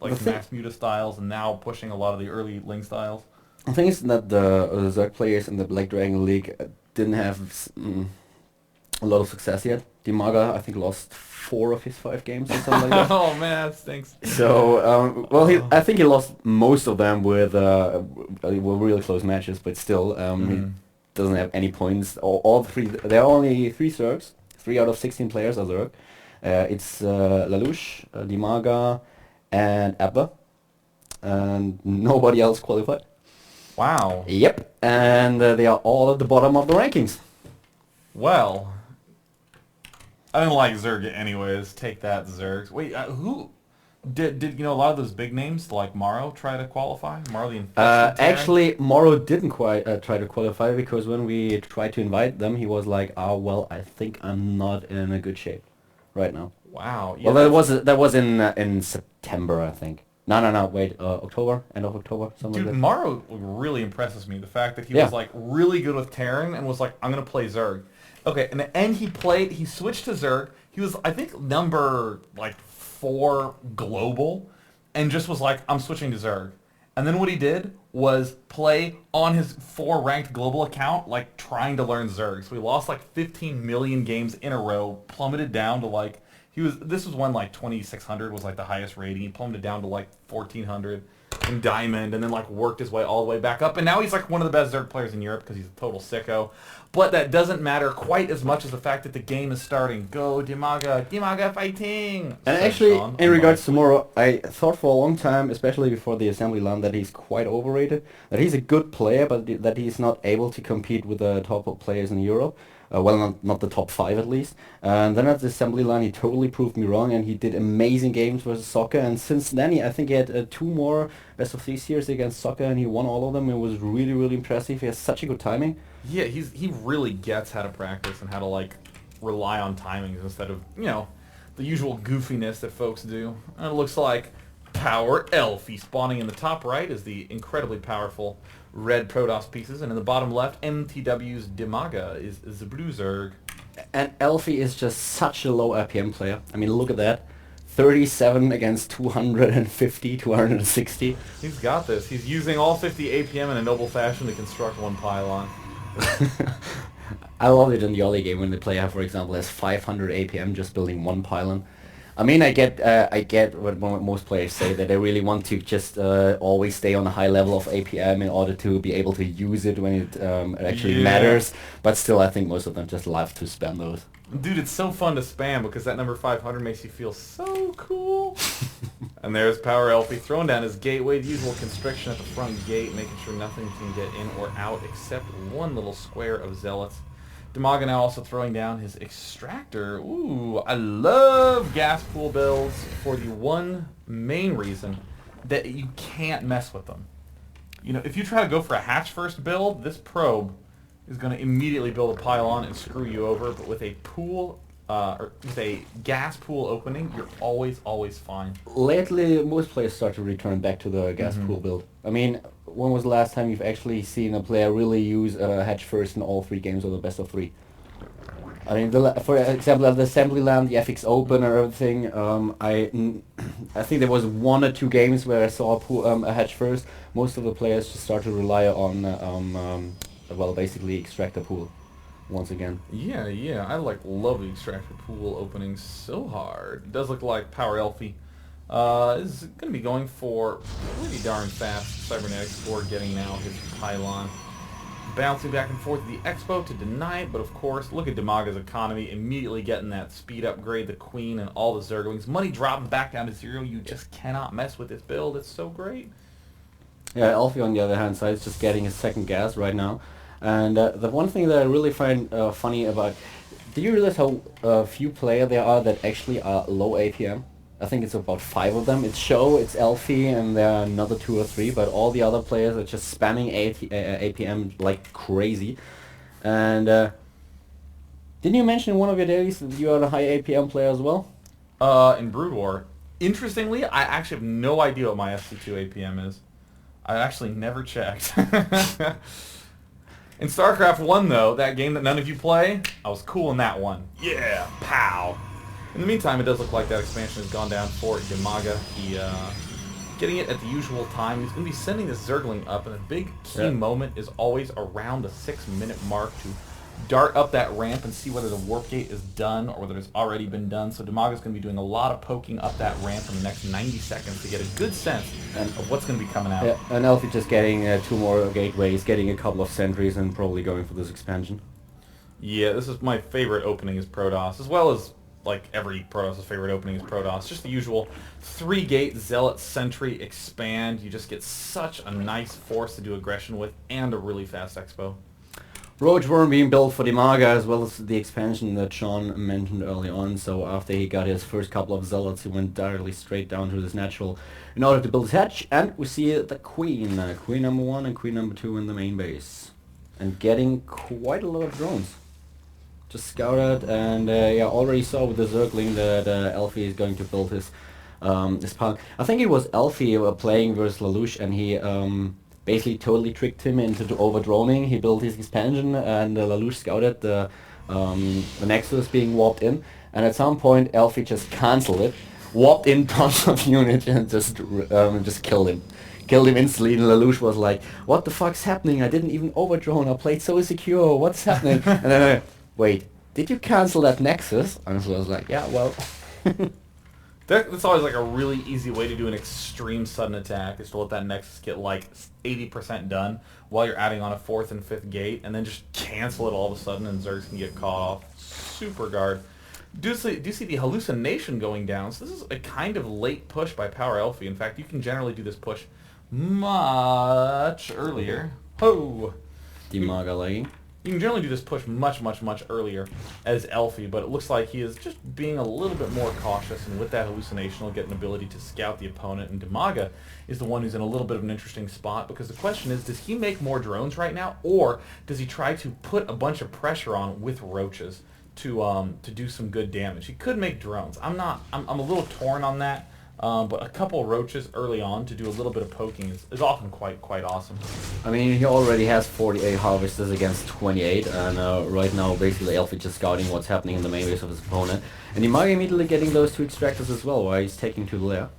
like Max Muta styles, and now pushing a lot of the early Ling styles. The thing is that the Zerg players in the Black Dragon League didn't have a lot of success yet. Dimaga, I think, lost 4 of his 5 games or something like that. Oh man, that stinks. So, well, I think he lost most of them with were really close matches, but still, he doesn't have any points. All three, there are only 3 Zergs. 3 out of 16 players are Zerg. It's Lelouch, Dimaga, and Abba, and nobody else qualified. Wow. Yep, and they are all at the bottom of the rankings. Well, I didn't like Zerg anyways. Take that, Zergs. Wait, who did a lot of those big names like Morrow try to qualify? Morrow the Infested Terran? Actually, Morrow didn't quite try to qualify because when we tried to invite them, he was like, "Oh well, I think I'm not in a good shape right now." Wow. Yeah, Well, that was in September, I think. No, wait, October, end of October, something dude, like that. Morrow really impresses me. The fact that he Yeah. was like really good with Terran and was like, I'm gonna play Zerg. Okay, in the end he switched to Zerg. He was, I think, number like 4 global, and just was like, I'm switching to Zerg. And then what he did was play on his 4 ranked global account, like trying to learn Zerg. So he lost like 15 million games in a row, plummeted down to like, this was when like 2600 was like the highest rating. He plummeted down to like 1400 in Diamond, and then like worked his way all the way back up. And now he's like one of the best Zerg players in Europe because he's a total sicko. But that doesn't matter quite as much as the fact that the game is starting. Go Dimaga, Dimaga fighting! And Said actually, Sean, in regards unbiased. to Morrow, I thought for a long time, especially before the assembly line, that he's quite overrated. That he's a good player, but that he's not able to compete with the top players in Europe. Well, not the top 5 at least. And then at the assembly line, he totally proved me wrong, and he did amazing games versus Soccer. And since then, I think he had 2 more best of 3 series against Soccer, and he won all of them. It was really, really impressive. He has such a good timing. Yeah, he really gets how to practice and how to like rely on timings instead of, the usual goofiness that folks do. And it looks like Power Elfie spawning in the top right is the incredibly powerful red Protoss pieces, and in the bottom left, MTW's Dimaga is the blue Zerg. And Elfie is just such a low RPM player. I mean, look at that. 37 against 250, 260. He's got this. He's using all 50 APM in a noble fashion to construct one pylon. I love it in the early game when the player, for example, has 500 APM just building one pylon. I mean, I get what most players say, that they really want to just always stay on a high level of APM in order to be able to use it when it actually matters. But still, I think most of them just love to spam those. Dude, it's so fun to spam because that number 500 makes you feel so cool. And there's Power Elfie throwing down his gateway, the usual constriction at the front gate, making sure nothing can get in or out except one little square of zealots. Dimaga now also throwing down his extractor. Ooh, I love gas pool builds for the one main reason that you can't mess with them. If you try to go for a hatch first build, this probe is going to immediately build a pylon and screw you over. But with a pool, or with a gas pool opening, you're always fine. Lately, most players start to return back to the gas pool build. I mean, when was the last time you've actually seen a player really use hedge first in all 3 games of the best of 3? I mean, for example, at the assembly land, the FX Open or everything, I think there was 1 or 2 games where I saw a hedge first. Most of the players just start to rely on, well, basically extract a pool once again. Yeah, I love the extractor pool opening so hard. It does look like Power Elfie is going to be going for pretty darn fast cybernetics for getting now his pylon. Bouncing back and forth the Expo to deny it, but of course, look at Dimaga's economy, immediately getting that speed upgrade, the Queen and all the Zerglings. Money dropping back down to 0, you just cannot mess with this build, it's so great. Yeah, Alfie on the other hand side is just getting his second gas right now. And the one thing that I really find funny about... Do you realize how few players there are that actually are low APM? I think it's about 5 of them. It's Show, it's Elfie, and there are another 2 or 3, but all the other players are just spamming APM like crazy. And didn't you mention in one of your dailies that you are a high APM player as well? In Brood War. Interestingly, I actually have no idea what my SC2 APM is. I actually never checked. In StarCraft 1, though, that game that none of you play, I was cool in that one. Yeah, pow! In the meantime, it does look like that expansion has gone down for Dimaga. He getting it at the usual time. He's going to be sending this Zergling up, and the big key moment is always around the 6-minute mark to dart up that ramp and see whether the warp gate is done or whether it's already been done. So Dimaga's going to be doing a lot of poking up that ramp in the next 90 seconds to get a good sense of what's going to be coming out. Yeah, and Alfie just getting 2 more gateways, getting a couple of sentries, and probably going for this expansion. Yeah, this is my favorite opening is Protoss, as well as like every Protoss' favorite opening is Protoss. Just the usual 3-gate Zealot Sentry expand. You just get such a nice force to do aggression with and a really fast expo. Roach Worm being built for Dimaga as well as the expansion that Sean mentioned early on. So after he got his first couple of Zealots, he went directly straight down to this natural in order to build his hatch. And we see the Queen. Queen number 1 and Queen number 2 in the main base. And getting quite a lot of drones. Just scouted and yeah, already saw with the Zergling that Alfie is going to build his punk. I think it was Alfie playing versus Lelouch, and he basically totally tricked him into over-droning. He built his expansion, and Lelouch scouted the Nexus being warped in, and at some point Alfie just cancelled it, warped in tons of units, and just killed him. Killed him instantly, and Lelouch was like, "What the fuck's happening? I didn't even over-drone, I played so secure, what's happening?" And then wait, did you cancel that Nexus? And so I was like, yeah, well... That's always like a really easy way to do an extreme sudden attack, is to let that Nexus get like 80% done while you're adding on a 4th and 5th gate, and then just cancel it all of a sudden, and Zergs can get caught off. Super guard. Do see the hallucination going down, so this is a kind of late push by Power Elfie. In fact, you can generally do this push much earlier. Ho! Dimaga lagging. You can generally do this push much earlier as Elfie, but it looks like he is just being a little bit more cautious, and with that hallucination he'll get an ability to scout the opponent, and Dimaga is the one who's in a little bit of an interesting spot, because the question is, does he make more drones right now, or does he try to put a bunch of pressure on with roaches to do some good damage? He could make drones. I'm a little torn on that. But a couple roaches early on to do a little bit of poking is often quite awesome. I mean, he already has 48 harvesters against 28, and right now basically Elfie just scouting what's happening in the main base of his opponent. And he might immediately getting those 2 extractors as well, while he's taking to the lair.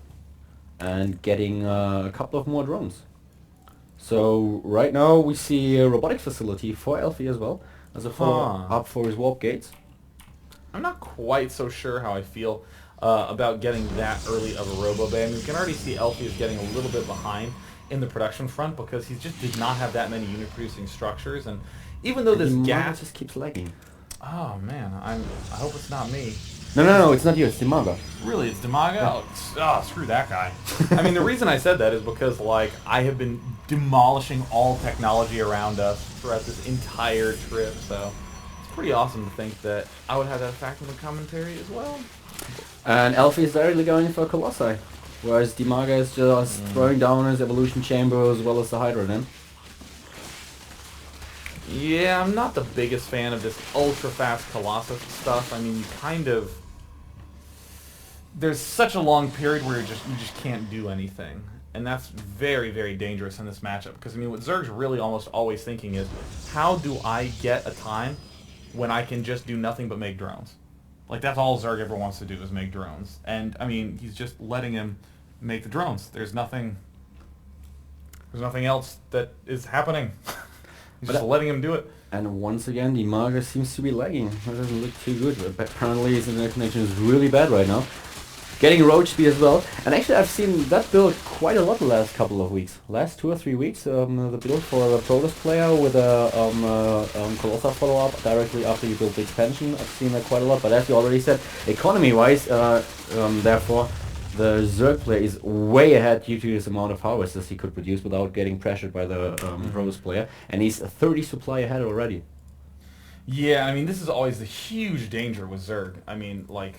And getting a couple of more drones. So right now we see a robotics facility for Elfie as well, as a follow-up for his warp gates. I'm not quite so sure how I feel about getting that early of a robo bay. I mean, we can already see Elfie is getting a little bit behind in the production front because he just did not have that many unit producing structures, and even though this gas just keeps lagging. Oh man, I hope it's not me. No, it's not you, it's Dimaga. Really, it's Dimaga? Oh, screw that guy. I mean, the reason I said that is because, like, I have been demolishing all technology around us throughout this entire trip, so it's pretty awesome to think that I would have that effect in the commentary as well. And Elfie is directly going for Colossi, whereas Dimaga is just throwing down his evolution chamber as well as the Hydra then. Yeah, I'm not the biggest fan of this ultra-fast Colossus stuff. I mean, you kind of... There's such a long period where you just can't do anything. And that's very dangerous in this matchup. Because, I mean, what Zerg's really almost always thinking is, how do I get a time when I can just do nothing but make drones? Like, that's all Zerg ever wants to do is make drones. And, I mean, he's just letting him make the drones. There's nothing else that is happening. He's just letting him do it. And once again, Dimaga seems to be lagging. That doesn't look too good. But apparently his internet connection is really bad right now. Getting roach speed as well. And actually I've seen that build quite a lot the last couple of weeks. Last 2 or 3 weeks, the build for the Protoss player with a Colossus follow-up directly after you build the expansion. I've seen that quite a lot. But as you already said, economy-wise, therefore, the Zerg player is way ahead due to his amount of harvesters he could produce without getting pressured by the Protoss player. And he's 30 supply ahead already. Yeah, I mean, this is always the huge danger with Zerg. I mean, like...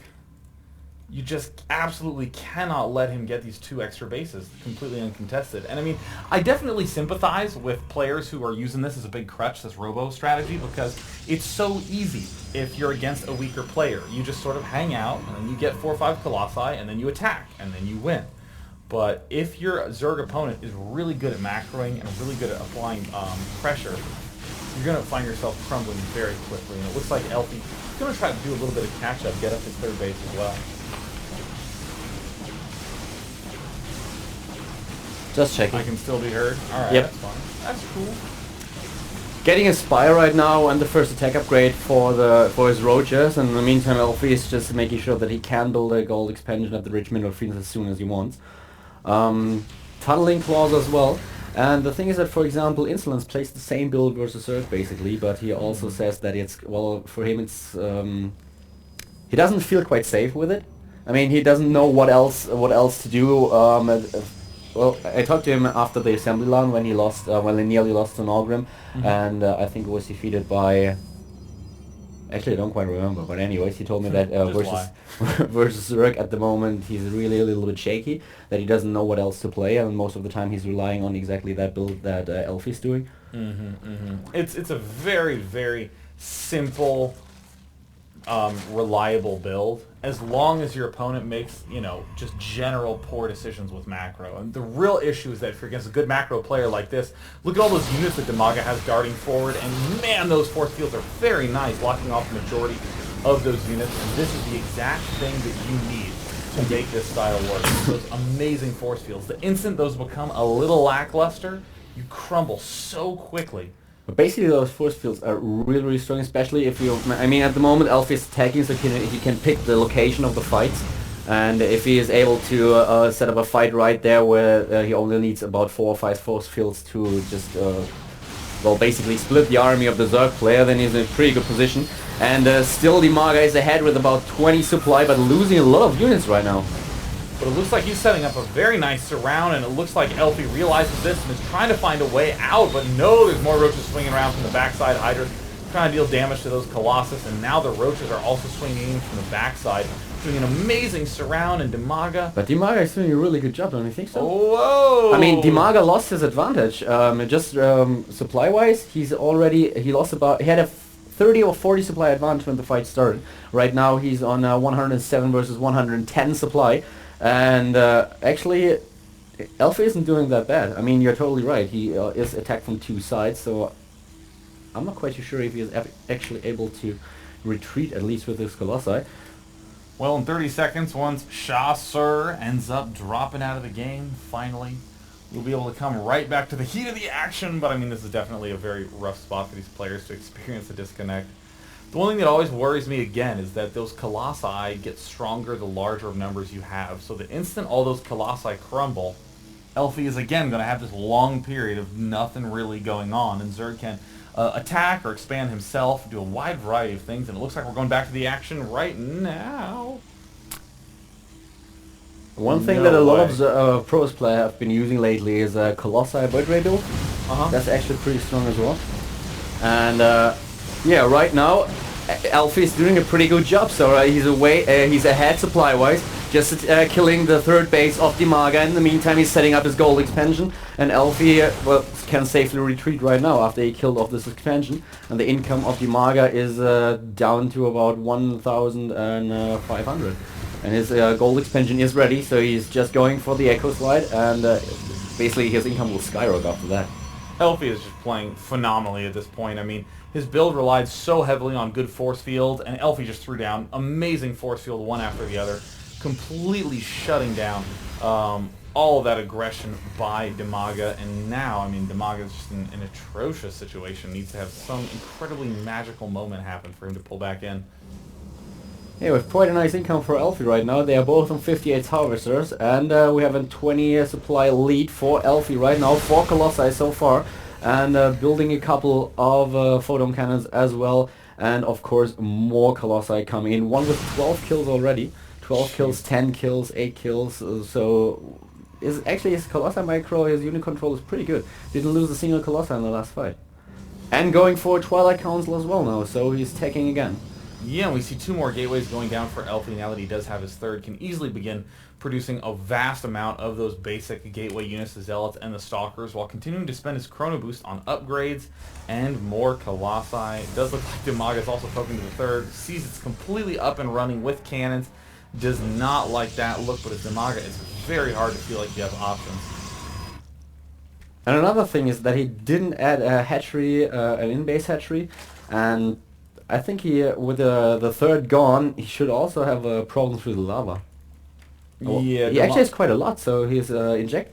You just absolutely cannot let him get these 2 extra bases completely uncontested. And I mean, I definitely sympathize with players who are using this as a big crutch, this robo strategy, because it's so easy if you're against a weaker player. You just sort of hang out, and then you get 4 or 5 Colossi, and then you attack, and then you win. But if your Zerg opponent is really good at macroing and really good at applying pressure, you're going to find yourself crumbling very quickly. And it looks like Elfie is going to try to do a little bit of catch-up, get up his 3rd base as well. Just checking. I can still be heard. Alright, Yep. that's fine. That's cool. Getting a spy right now and the first attack upgrade for his roaches, and in the meantime Elfie is just making sure that he can build a gold expansion at the rich mineral fields as soon as he wants. Tunneling claws as well. And the thing is that, for example, Insolence plays the same build versus Zerg basically, but he also says that it's, well, for him it's, he doesn't feel quite safe with it. I mean, he doesn't know what else to do. Well, I talked to him after the assembly line when he lost, when he nearly lost to Nalgrim, and I think was defeated by. Actually, I don't quite remember, but anyways, he told me that versus Zerg at the moment he's really a little bit shaky, that he doesn't know what else to play, and most of the time he's relying on exactly that build that Elfie's doing. It's a very, very simple, reliable build, as long as your opponent makes, you know, just general poor decisions with macro. And the real issue is that if you're against a good macro player like this, look at all those units that Demaga has darting forward, and man, those force fields are very nice, locking off the majority of those units, and this is the exact thing that you need to make this style work. Those amazing force fields. The instant those become a little lackluster, you crumble so quickly. But basically those force fields are really, really strong, especially if you... I mean, at the moment Elfie is attacking, so he can pick the location of the fights. And if he is able to set up a fight right there where he only needs about 4 or 5 force fields to just, well, basically split the army of the Zerg player, then he's in a pretty good position. And still Demaga is ahead with about 20 supply, but losing a lot of units right now. But it looks like he's setting up a very nice surround, and it looks like Elfie realizes this and is trying to find a way out, but no, there's more roaches swinging around from the backside. Hydra's trying to deal damage to those Colossus, and now the roaches are also swinging in from the backside, doing an amazing surround, and Demaga... But Demaga is doing a really good job, don't you think so? Whoa! I mean, Demaga lost his advantage. Supply-wise, he had a 30 or 40 supply advantage when the fight started. Right now he's on 107 versus 110 supply. And actually, Elfie isn't doing that bad. I mean, you're totally right. He is attacked from 2 sides, so I'm not quite too sure if he is actually able to retreat, at least with his Colossi. Well, in 30 seconds, once Sir ends up dropping out of the game, finally, we'll be able to come right back to the heat of the action. But I mean, this is definitely a very rough spot for these players to experience a disconnect. The one thing that always worries me again is that those Colossi get stronger the larger of numbers you have. So the instant all those Colossi crumble, Elfie is again going to have this long period of nothing really going on, and Zerg can attack or expand himself, do a wide variety of things, and it looks like we're going back to the action right now. One thing that a lot of pros player have been using lately is a Colossi Bird Ray build. That's actually pretty strong as well. And yeah, right now Elfie is doing a pretty good job. So he's ahead supply-wise, just killing the third base of Demaga. In the meantime, he's setting up his gold expansion, and Elfie can safely retreat right now after he killed off this expansion. And the income of Demaga is down to about 1,500. And his gold expansion is ready, so he's just going for the Echo Slide, and basically his income will skyrocket after that. Elfie is just playing phenomenally at this point. I mean, his build relied so heavily on good force field, and Elfie just threw down amazing force field one after the other, completely shutting down all of that aggression by Demaga. And now, I mean, Demaga is just in an atrocious situation. Needs to have some incredibly magical moment happen for him to pull back in. Yeah, we have quite a nice income for Elfie right now. They are both on 58 harvesters, and we have a 20 supply lead for Elfie right now, 4 Colossi so far, and building a couple of photon cannons as well, and of course more Colossi coming in. One with 12 kills already, 12 kills, 10 kills, 8 kills, so actually his Colossi micro, his unit control is pretty good. Didn't lose a single Colossi in the last fight. And going for Twilight Council as well now, so he's attacking again. Yeah, and we see 2 more gateways going down for Elfie now that he does have his third. Can easily begin producing a vast amount of those basic gateway units, the Zealots and the Stalkers, while continuing to spend his Chrono Boost on upgrades and more Colossi. It does look like Demaga is also poking to the third. Sees it's completely up and running with cannons. Does not like that look, but as Demaga, it's very hard to feel like you have options. And another thing is that he didn't add a hatchery, an in-base hatchery, and I think he, with the third gone, he should also have a problem with the lava. Yeah, he actually has quite a lot, so he's inject